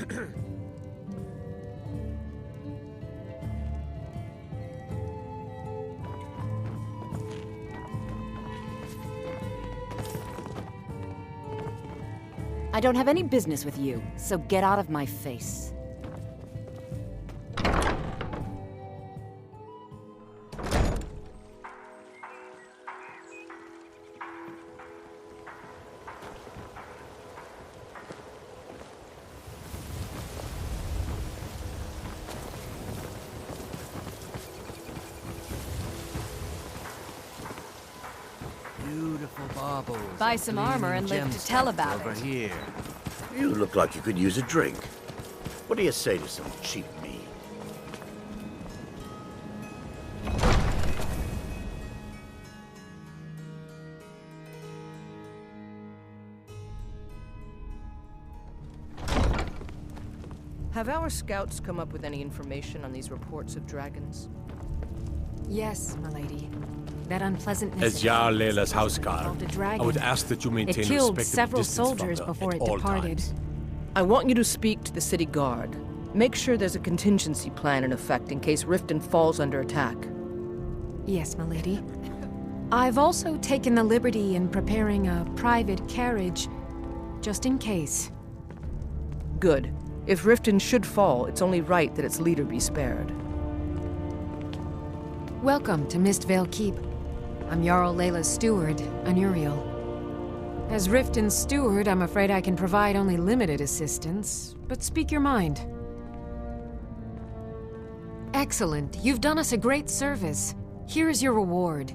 I don't have any business with you, so get out of my face. Beautiful baubles. Buy some armor and live to tell about over it. Here. You look like you could use a drink. What do you say to some cheap meat? Have our scouts come up with any information on these reports of dragons? Yes, my lady. That unpleasantness... As Jarl Leila's houseguard, involved a dragon. I would ask that you maintain It killed respectable several distance from soldiers her before at it all departed. times. I want you to speak to the city guard. Make sure there's a contingency plan in effect in case Riften falls under attack. Yes, my lady. I've also taken the liberty in preparing a private carriage, just in case. Good. If Riften should fall, it's only right that its leader be spared. Welcome to Mistvale Keep. I'm Jarl Leila's steward, Anuriel. As Riften's steward, I'm afraid I can provide only limited assistance, but speak your mind. Excellent. You've done us a great service. Here is your reward.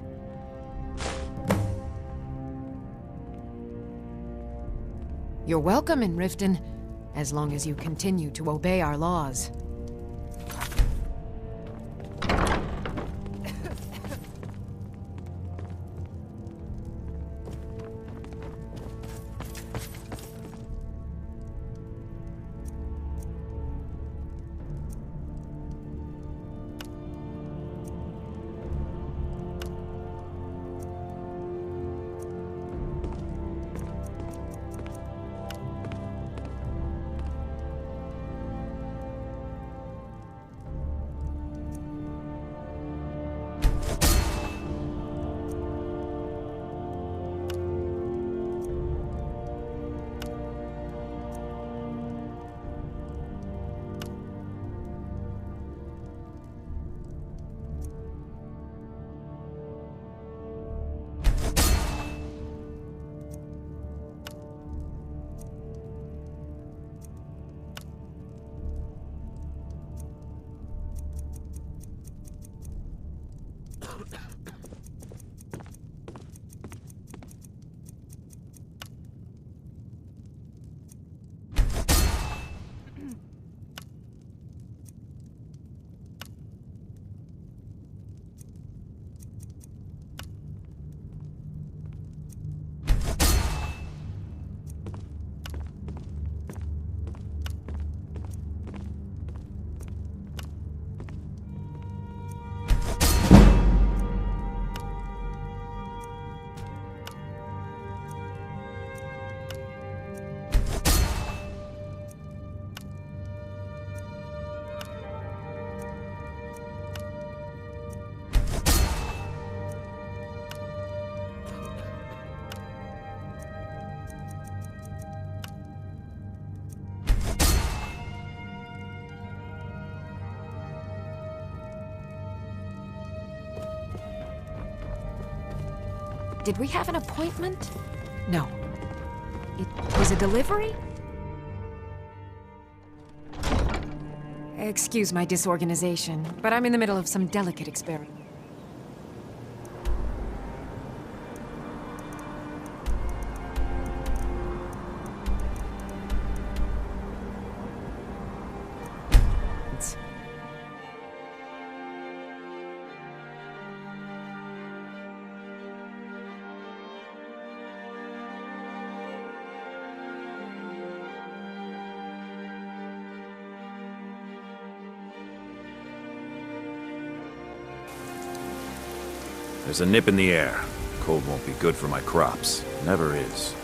You're welcome in Riften, as long as you continue to obey our laws. Did we have an appointment? No. It was a delivery? Excuse my disorganization, but I'm in the middle of some delicate experiment. There's a nip in the air. Cold won't be good for my crops. Never is.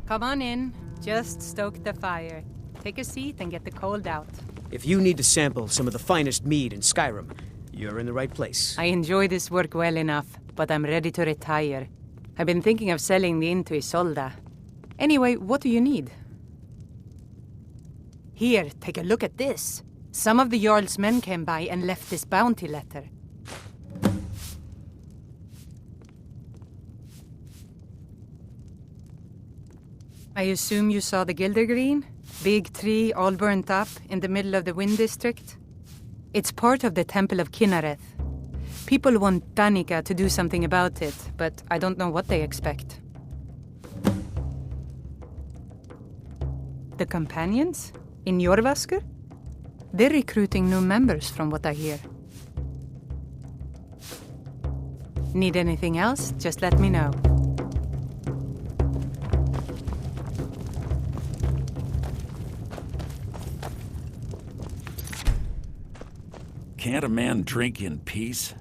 Come on in. Just stoke the fire. Take a seat and get the cold out. If you need to sample some of the finest mead in Skyrim, you're in the right place. I enjoy this work well enough, but I'm ready to retire. I've been thinking of selling the inn to Isolde. Anyway, what do you need? Here, take a look at this. Some of the Jarl's men came by and left this bounty letter. I assume you saw the Gildergreen? Big tree all burnt up in the middle of the Wind District? It's part of the Temple of Kinnareth. People want Danica to do something about it, but I don't know what they expect. The Companions? In Jorvasker? They're recruiting new members from what I hear. Need anything else? Just let me know. Can't a man drink in peace?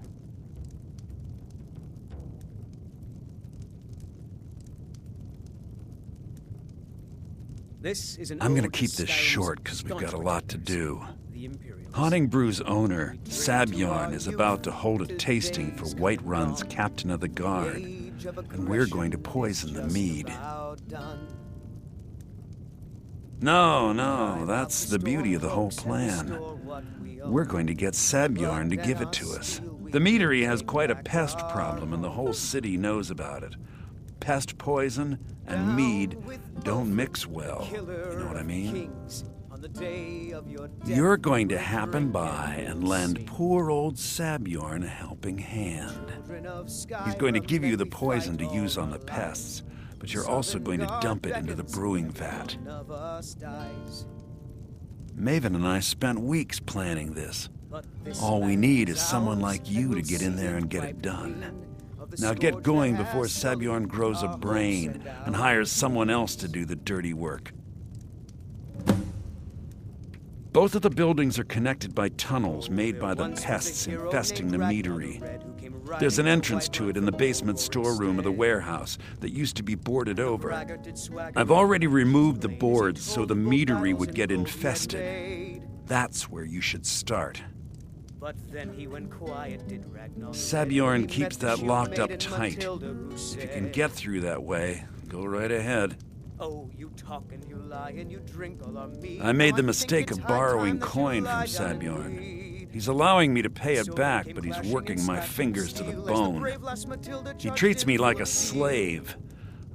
I'm gonna keep this short because we've got a lot to do. Honnigbrews owner, Sabjorn, is about to hold a tasting for Whiterun's captain of the guard, and we're going to poison the mead. No, that's the beauty of the whole plan. We're going to get Sabjorn to give it to us. The meadery has quite a pest problem, and the whole city knows about it. Pest poison and mead don't mix well, you know what I mean? You're going to happen by and lend poor old Sabjorn a helping hand. He's going to give you the poison to use on the pests, but you're also going to dump it into the brewing vat. Maven and I spent weeks planning this. All we need is someone like you to get in there and get it done. Now get going before Sabjorn grows a brain and hires someone else to do the dirty work. Both of the buildings are connected by tunnels made by the pests infesting the meadery. There's an entrance to it in the basement storeroom of the warehouse that used to be boarded over. I've already removed the boards so the meadery would get infested. That's where you should start. Sabjorn keeps that locked up tight. If you can get through that way, go right ahead. I made the mistake of borrowing coin from Sabjorn. He's allowing me to pay it back, but he's working my fingers to the bone. He treats me like a slave.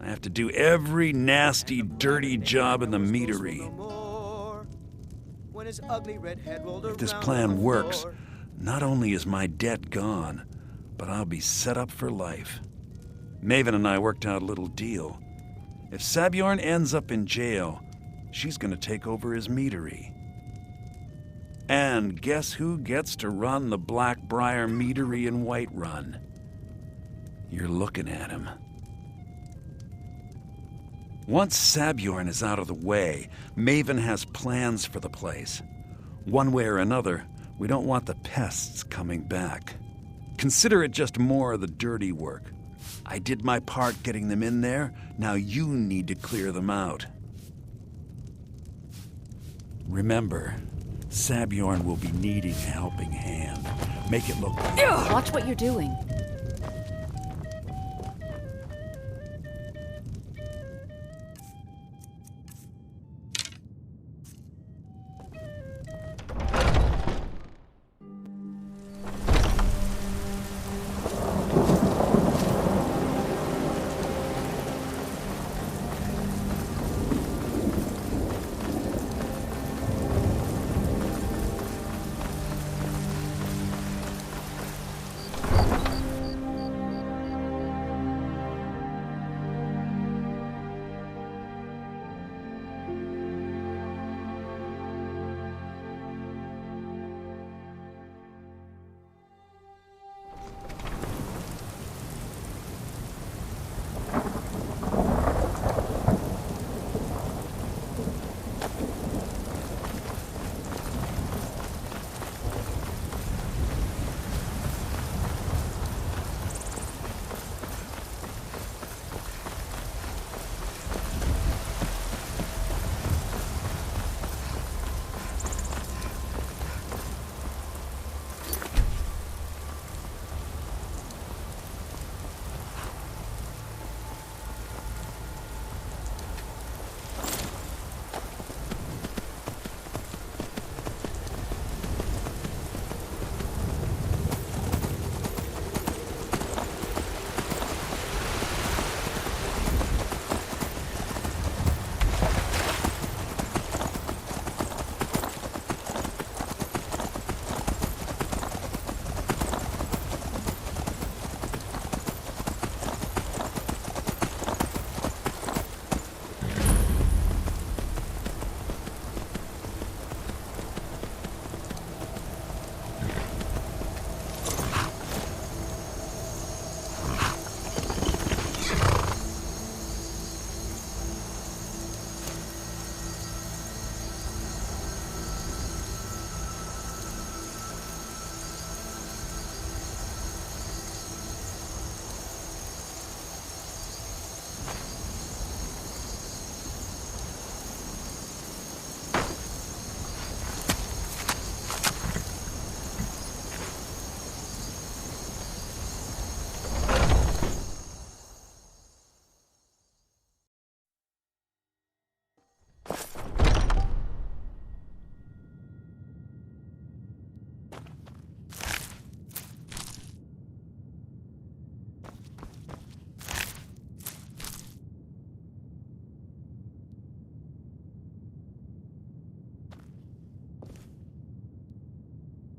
I have to do every nasty, dirty job in the meadery. If this plan works, not only is my debt gone, but I'll be set up for life. Maven and I worked out a little deal. If Sabjorn ends up in jail, she's going to take over his meadery. And guess who gets to run the Blackbriar Meadery in Whiterun? You're looking at him. Once Sabjorn is out of the way, Maven has plans for the place. One way or another, we don't want the pests coming back. Consider it just more of the dirty work. I did my part getting them in there, now you need to clear them out. Remember, Sabjorn will be needing a helping hand. Make it look good. Watch what you're doing.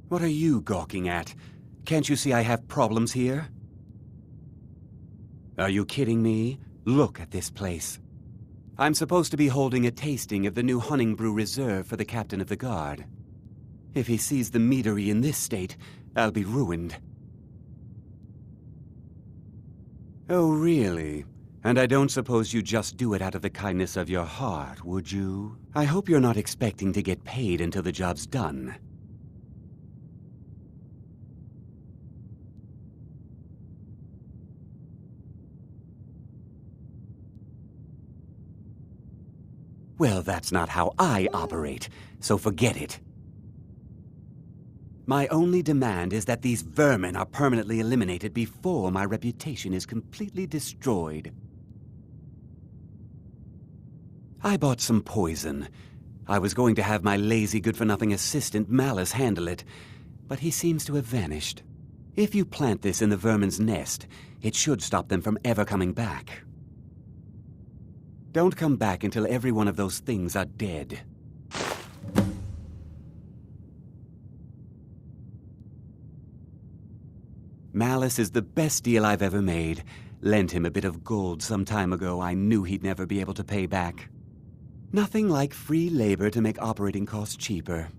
What are you gawking at? Can't you see I have problems here? Are you kidding me? Look at this place. I'm supposed to be holding a tasting of the new Honnigbrew Reserve for the captain of the guard. If he sees the meadery in this state, I'll be ruined. Oh, really? And I don't suppose you just do it out of the kindness of your heart, would you? I hope you're not expecting to get paid until the job's done. Well, that's not how I operate, so forget it. My only demand is that these vermin are permanently eliminated before my reputation is completely destroyed. I bought some poison. I was going to have my lazy, good-for-nothing assistant Malice handle it, but he seems to have vanished. If you plant this in the vermin's nest, it should stop them from ever coming back. Don't come back until every one of those things are dead. Malice is the best deal I've ever made. Lent him a bit of gold some time ago I knew he'd never be able to pay back. Nothing like free labor to make operating costs cheaper.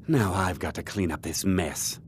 Now I've got to clean up this mess.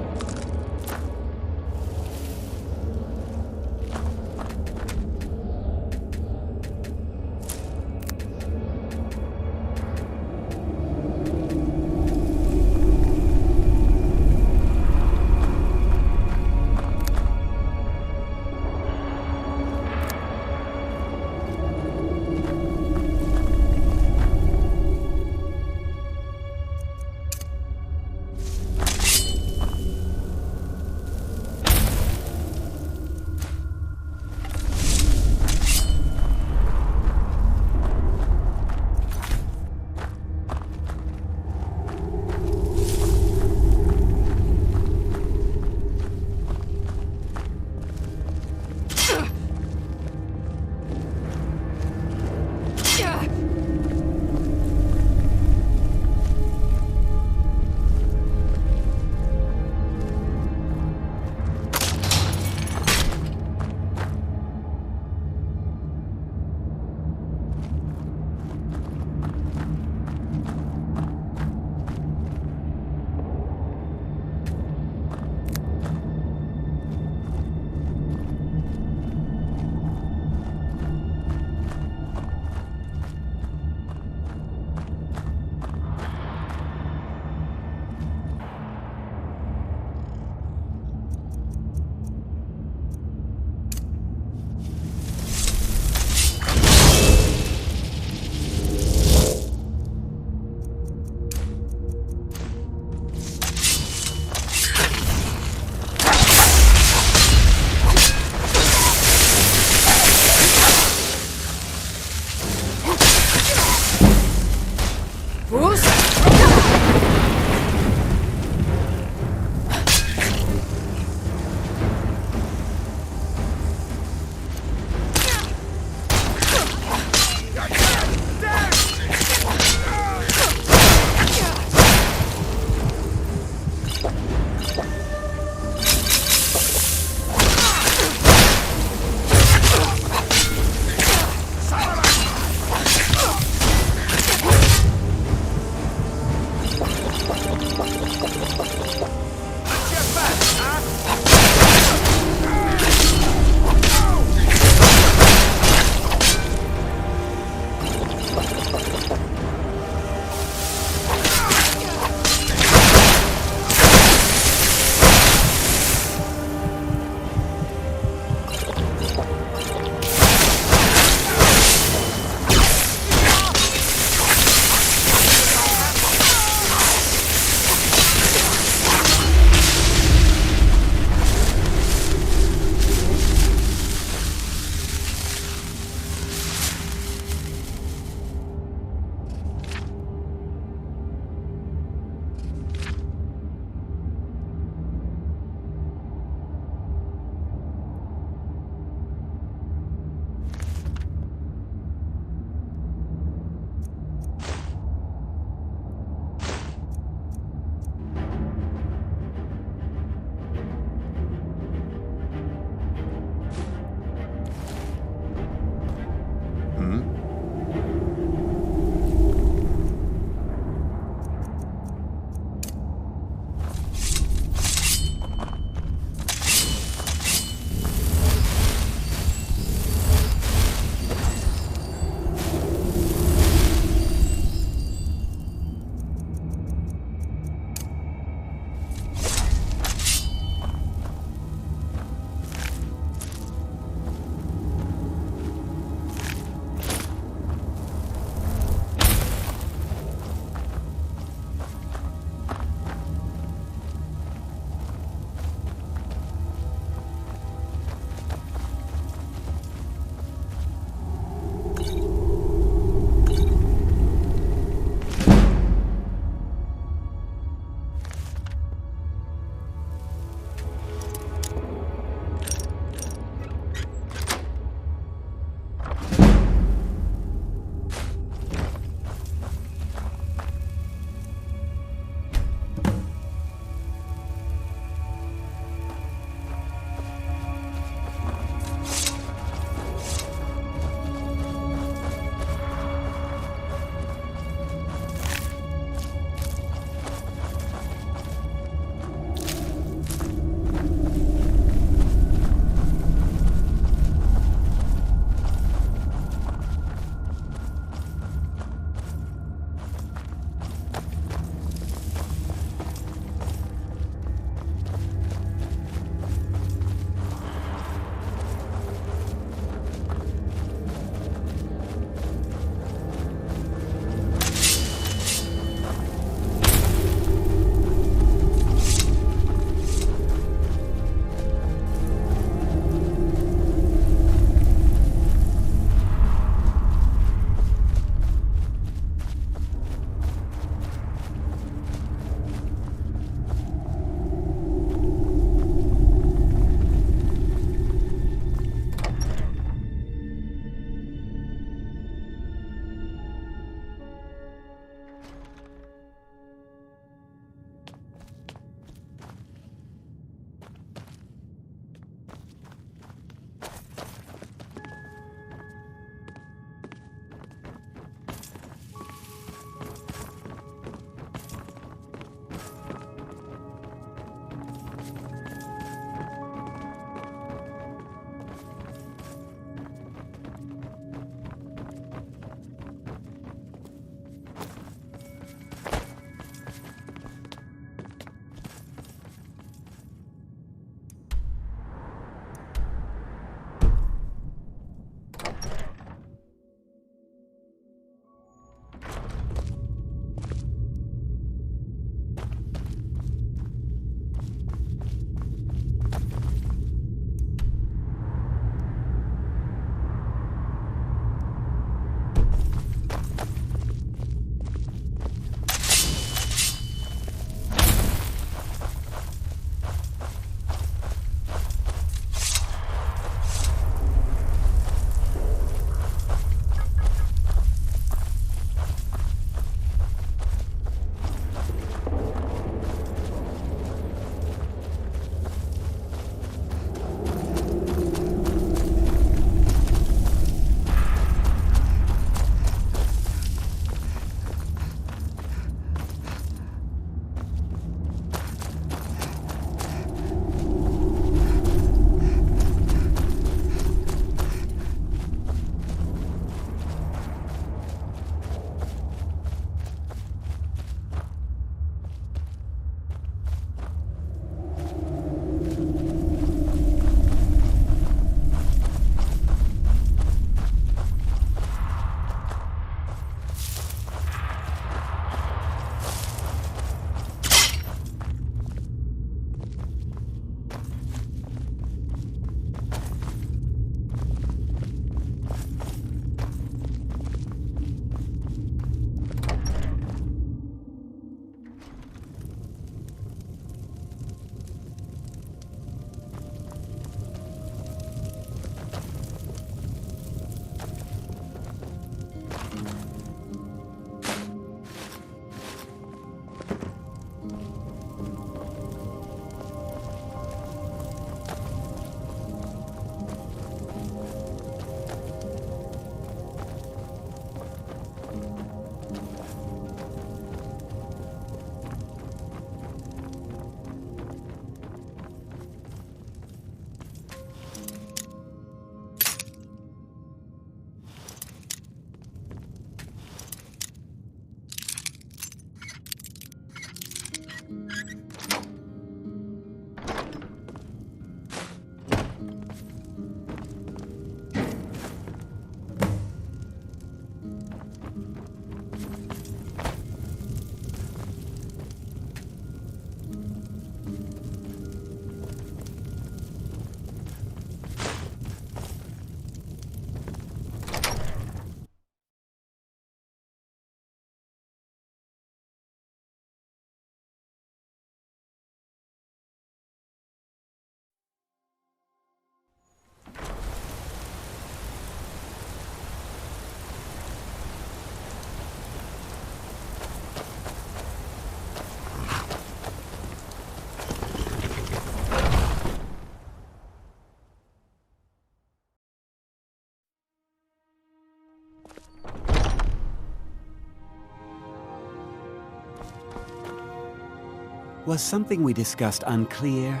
Was something we discussed unclear?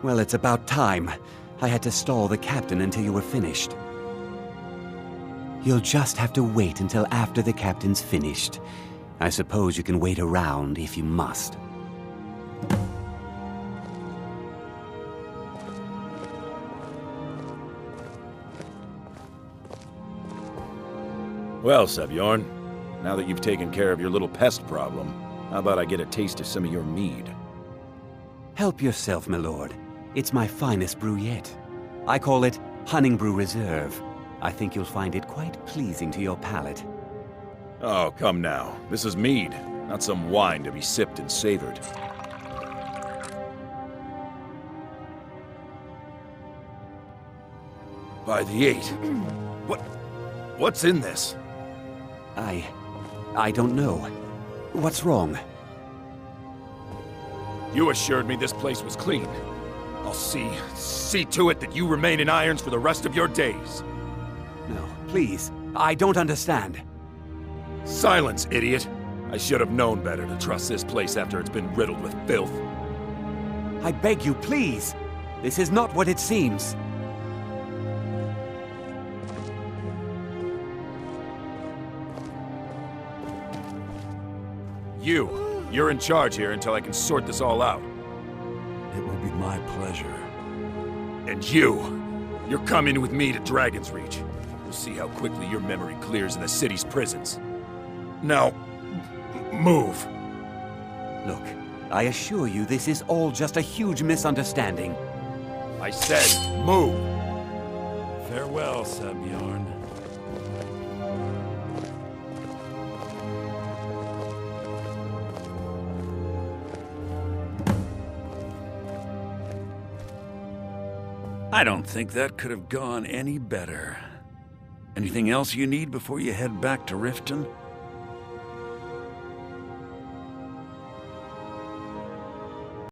Well, it's about time. I had to stall the captain until you were finished. You'll just have to wait until after the captain's finished. I suppose you can wait around if you must. Well, Sebjorn, now that you've taken care of your little pest problem, how about I get a taste of some of your mead? Help yourself, my lord. It's my finest brew yet. I call it Honnigbrew Reserve. I think you'll find it quite pleasing to your palate. Oh, come now. This is mead, not some wine to be sipped and savored. By the 8. What's in this? I don't know. What's wrong? You assured me this place was clean. I'll see to it that you remain in irons for the rest of your days. No, please. I don't understand. Silence, idiot. I should have known better to trust this place after it's been riddled with filth. I beg you, please. This is not what it seems. You're in charge here until I can sort this all out. It will be my pleasure. And you're coming with me to Dragon's Reach. We'll see how quickly your memory clears in the city's prisons. Now, move. Look, I assure you this is all just a huge misunderstanding. I said, move. Farewell, Sebjorn. I don't think that could have gone any better. Anything else you need before you head back to Riften?